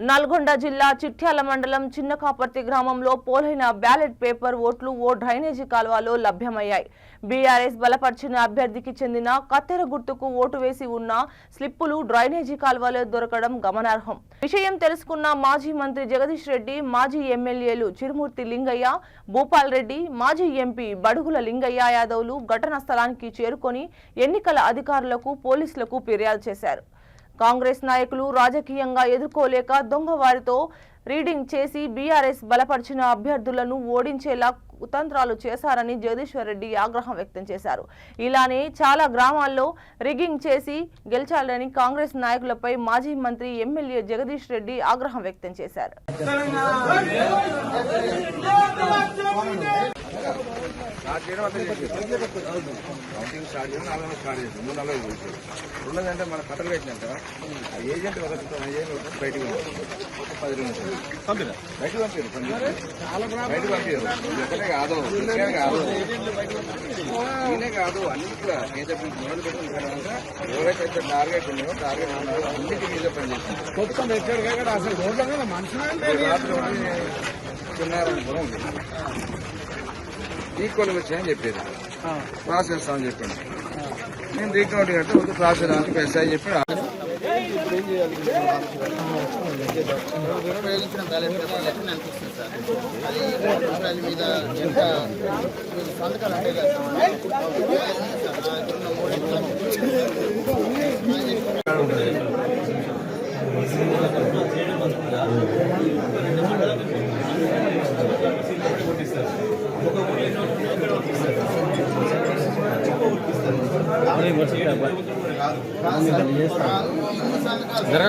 నల్గొండ జిల్లా చిట్యాల మండలం చిన్నకాపర్తి గ్రామంలో పోలైన బ్యాలెట్ పేపర్ ఓట్లు ఓ డ్రైనేజీ కాల్వలో లభ్యమయ్యాయి. బీఆర్ఎస్ బలపరిచిన అభ్యర్థికి చెందిన కత్తెర గుర్తుకు ఓటు వేసి ఉన్న స్లిప్పులు డ్రైనేజీ కాల్వలో దొరకడం గమనార్హం. విషయం తెలుసుకున్న మాజీ మంత్రి జగదీష్ రెడ్డి, మాజీ ఎమ్మెల్యేలు చిరుమూర్తి లింగయ్య, భూపాల్ రెడ్డి, మాజీ ఎంపీ బడుగుల లింగయ్య యాదవ్లు ఘటనా స్థలానికి చేరుకొని ఎన్నికల అధికారులకు, పోలీసులకు ఫిర్యాదు చేశారు. కాంగ్రెస్ నాయకులు రాజకీయంగా ఎదుర్కోలేక దొంగవారితో రీడింగ్ చేసి బీఆర్ఎస్ బలపరిచిన అభ్యర్థులను ఓడించేలా కుతంత్రాలు చేశారని జగదీశ్వర్ రెడ్డి ఆగ్రహం వ్యక్తం చేశారు. ఇలానే చాలా గ్రామాల్లో రిగ్గింగ్ చేసి గెలిచాలని కాంగ్రెస్ నాయకులపై మాజీ మంత్రి ఎమ్మెల్యే జగదీష్ రెడ్డి ఆగ్రహం వ్యక్తం చేశారు. రెండంటే మన కట్టలు పెట్టినంట ఏజెంట్ బయటకు 10 నిమిషాలు బయటకు పంపారు ఎక్కడే కాదు నేనే కాదు అన్ని కూడా మొదలు పెట్టిన ఎవరైతే టార్గెట్ ఉన్నాయో టార్గెట్ ఉన్నారో అన్నిటి మీద పనిచేస్తుంది. అసలు మనుషులు చిన్నారనుకోవడం ఈక్వల్ వచ్చాయని చెప్పారు, క్రాస్ చేస్తామని చెప్పండి. నేను రీకౌంటింగ్ అంటే ఒక క్రాస్ చేయడానికి ఎస్ఐ చెప్పి ఉపయోగించిన బ్యాలెట్ పేపర్ లెక్క అనిపిస్తుంది సార్. అది మీద ఎంత సంతకాలు అంటే జరగ